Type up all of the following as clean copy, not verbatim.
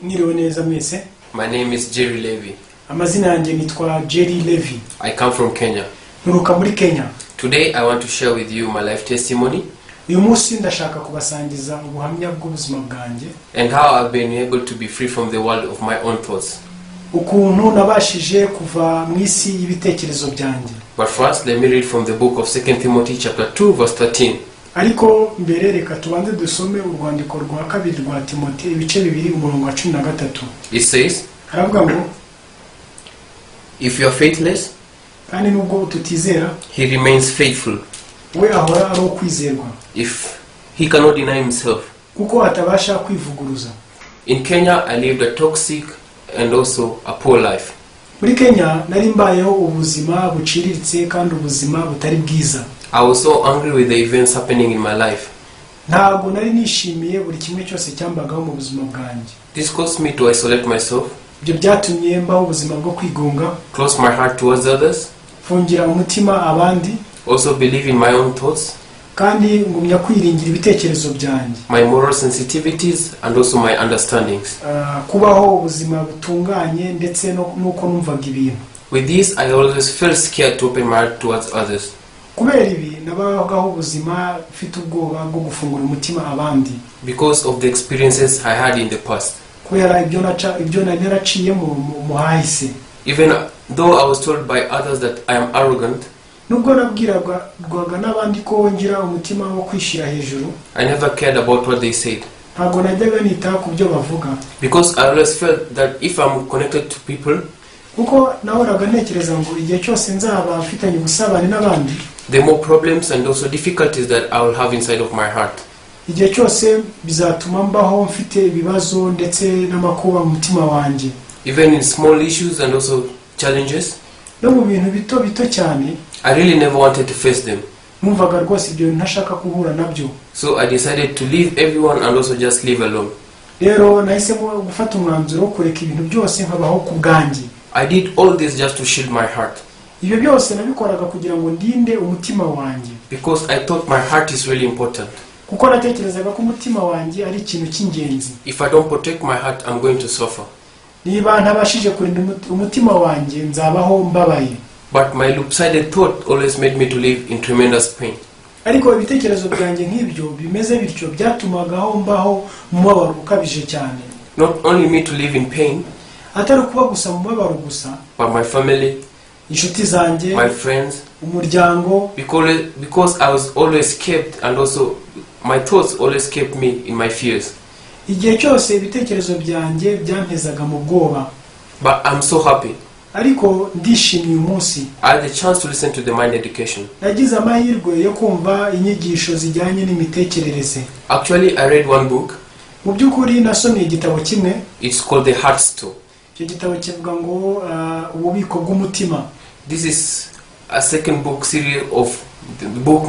Mwiriwe neza mwese. My name is Jerry Levy. Amazina yanjye nitwa Jerry Levy. I come from Kenya. Nturuka muri Kenya. Today I want to share with you my life testimony Uyu munsi ndashaka kubasangiza ubuhamya bw'ubuzima bwanjye and how I've been able to be free from the world of my own thoughts. Ukuntu nabashije kuva mu isi y'ibitekerezo byanjye. But first, let me read from the book of 2 Timothy chapter 2 verse 13. Ariko mbere reka tubanze dusome urwandiko rwa kabiri rwa Timote ibice 2:13. It says, Haravuga ngo if you are faithless, kandi nubwo tutizera he remains faithful. we ahora ari ukwizerwa. If he cannot deny himself. Kuko atabasha kwivuguruza. In Kenya, I lived a toxic and also a poor life. Muri Kenya nari mbayeho ubuzima buciriritse kandi ubuzima butari bwiza. I was so angry with the events happening in my life. Ntabwo nari nishimiye buri kimwe cyose cyambagaho mu buzima bwanjye. This caused me to isolate myself, Ibyo byatumye mbaho ubuzima bwo kwigunga, close my heart towards others, fungira umutima abandi, also believe in my own thoughts, kandi ngumya kwiringira ibitekerezo byanjye. my moral sensitivities, and also my understandings. Kubaho ubuzima butunganye ndetse nuko numvaga ibintu. With this, I always felt scared to open my heart towards others. Kubera ibi nabagaho ubuzima mfite ubwoba bwo gufungura umutima abandi. Because of the experiences I had in the past. Kubera ibyo naraciye mu hahise. Even though I was told by others that I am arrogant, Nubwo nabwirwaga n'abandi ko ngira umutima wo kwishira hejuru, I never cared about what they said. ntabwo najyaga nita ku byo bavuga. Because I always felt that if I'm connected to people, Kuko nahoraga ntekereza ngo igihe cyose nzaba mfitanye ubusabane n'abandi, the more problems and also difficulties that I will have inside of my heart. igihe cyose bizatuma mbaho mfite ibibazo ndetse n'amakuba mu mutima wanjye. Even in small issues and also challenges, No mu bintu bito cyane, I really never wanted to face them. numvaga rwose ibyo ntashaka guhura nabyo. So I decided to leave everyone and also just live alone. Rero nahisemo gufata umwanzuro wo kureka ibintu byose nkabaho ku bwanjye. I did all this just to shield my heart. Ibyo byose nabikoraga kugira ngo ndinde umutima wanjye. Because I thought my heart is really important. Kuko natekerezaga ko umutima wanjye ari ikintu cy'ingenzi. If I don't protect my heart, I'm going to suffer. Niba ntabashije kurinda umutima wanjye nzabaho mbabaye. But my loop-sided thought always made me to live in tremendous pain. Ariko ibitekerezo byanjye nk'ibyo bimeze bityo byatumagaho mbaho mu mubabaro ukabije cyane. Not only me to live in pain, Atari kuba gusa mu mubabaro gusa, but my family, inshuti zanjye, my friends, umuryango, because I was always kept, and also my thoughts always kept me in my fears. igihe cyose ibitekerezo byanjye byampezaga mu bwoba. But I'm so happy. Ariko ndishimiye umunsi I had the chance to listen to the mind education. nagize amahirwe yo kumva inyigisho zijyanye n'imitekerereze. Actually, I read one book. Mu by'ukuri nasomye igitabo kimwe. It's called The Heart Store. Icyo gitabo kivuga ngo ububiko bw'umutima. This is a second book series of the book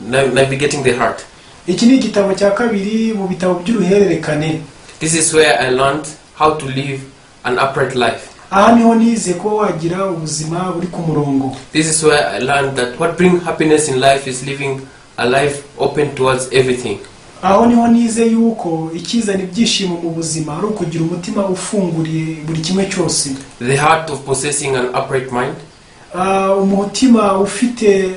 Navigating the Heart. Iki ni igitabo cya kabiri mu bitabo by'uruhererekane. This is where I learned how to live an upright life. Aha niho nize ko wagira ubuzima buri ku murongo. This is where I learned that what brings happiness in life is living a life open towards everything. Aho niho nize yuko ikizana ibyishimo mu buzima ari ukugira umutima ufunguriye buri kimwe cyose. The heart of possessing an upright mind. Umutima ufite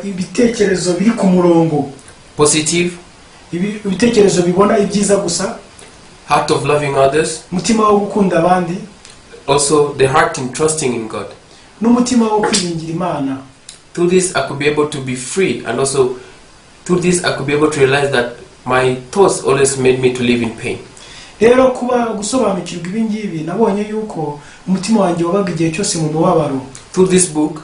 ibitekerezo biri ku murongo. Positive. Ibitekerezo bibona ibyiza gusa. Heart of loving others. Umutima wo gukunda abandi. Also the heart in trusting in God. N'umutima wo kwiringira Imana. Through this I could be able to be free, and also through this I could be able to realize that my thoughts always made me to live in pain. Rero kuba gusobanukirwa ibi ngibi nabonye yuko umutima wanjye wabaga igihe cyose mu mubabaro. Through this book,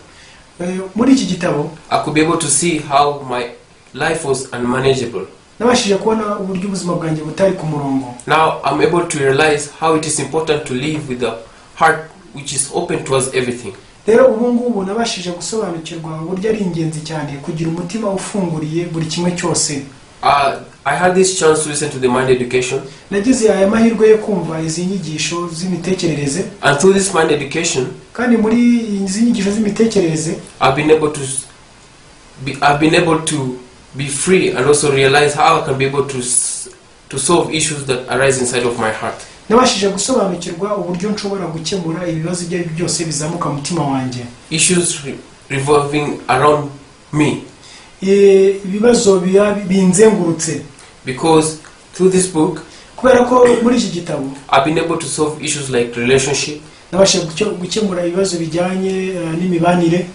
muri iki gitabo, I could be able to see how my life was unmanageable. Nabashije kubona uburyo ubuzima bwanjye butari ku murongo. Now I'm able to realize how it is important to live with a heart which is open towards everything. Rero ubu ngubu nabashije gusobanukirwa uburyo ari ingenzi cyane kugira umutima ufunguriye buri kimwe cyose. I had this chance to listen to the mind education. Nagize aya mahirwe yo kumva izi nyigisho z'imitekerereze. And through this mind education, kandi muri izi nyigisho z'imitekerereze, I've been able to be free and also realize how I can be able to solve issues that arise inside of my heart. nabashije gusobanukirwa uburyo nshobora gukemura ibibazo ibyo byose bizamuka mu mutima wanjye, issues revolving around me, ibibazo binzengurutse, because through this book kubera ko muri iki gitabo I've been able to solve issues like relationship, nabashije gukemura ibibazo bijyanye n'imibanire,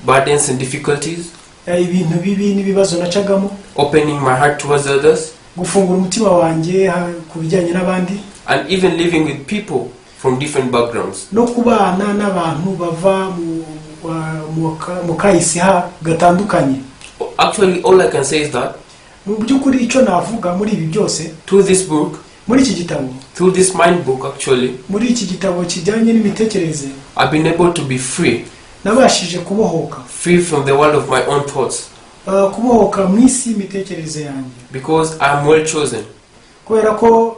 burdens and difficulties, ibintu bibi n'ibibazo nacagamo, opening my heart towards others, gufungura umutima wanjye ku bijyanye n'abandi, and even living with people from different backgrounds. no kubana n'abantu bava mu kahise gatandukanye. Actually, all I can say is that mu by'ukuri icyo navuga muri ibi byose, through this book, muri iki gitabo, through this mind book actually, muri iki gitabo kijyanye n'imitekerereze, I've been able to be free, nabashije kubohoka, free from the world of my own thoughts, kubohoka mu isi y'imitekerereze yanjye, because I am well chosen, kubera ko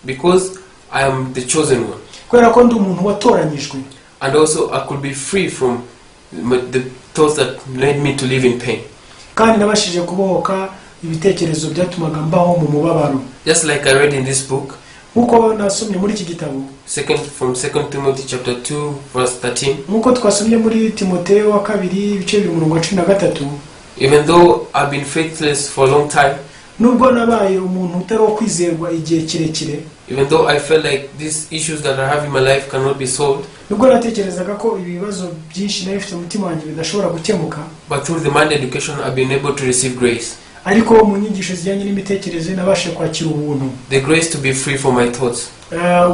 because I am the chosen one, kubera ko ndi umuntu watoranyijwe, and also I could be free from the thoughts that led me to live in pain. kandi nabashije kubohoka ibitekerezo byatumaga mbaho mu mubabaro. Just like I read in this book, nkuko nasomye muri iki gitabo, from 2 Timothy chapter 2 verse 13, nkuko twasomye muri Timoteyo wa kabiri ibice 13, even though I've been faithless for a long time, nubwo nabaye umuntu utari wo kwizerwa igihe kirekire, even though I felt like these issues that I have in my life cannot be solved, nubwo natekerezaga ko ibibazo byinshi nari mfite mu mutima wanjye bidashobora gukemuka, but through the mind education I've been able to receive grace, ariko mu nyigisho zijyanye n'imitekerereze nabashe kwakira ubuntu, the grace to be free from my thoughts,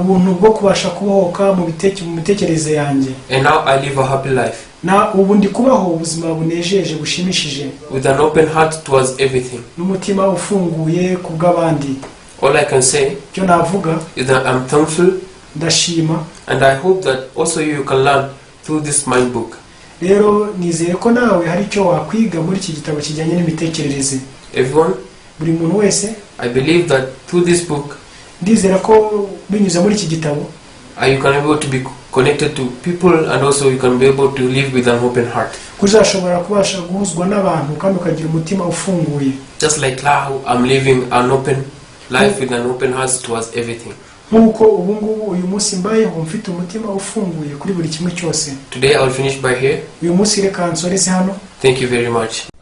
ubuntu bwo kubasha kubohoka mu mitekerereze yanjye, and now I live a happy life, na ubu ndi kubaho ubuzima bunejeje bushimishije, with an open heart towards everything. n'umutima ufunguye ku bw'abandi. All I can say Cyo navuga, is that I'm thankful, ndashima, and I hope that also you can learn through this mind book. rero nizeye ko nawe hari icyo wakwiga muri iki gitabo kijyanye n'imitekerereze. Everyone, Buri muntu wese, I believe that through this book ndizera ko binyuze muri iki gitabo you can be able to be connected to people, and also you can be able to live with an open heart, kuzashobora kubasha guhuzwa n'abantu kandi ukagira umutima ufunguye, just like now I'm living an open life with an open heart towards everything. nk'uko ubu ngubu uyu munsi mbayeho mfite umutima ufunguye kuri buri kimwe cyose. Today I'll finish by here. Uyu munsi reka nsoreze hano. Thank you very much.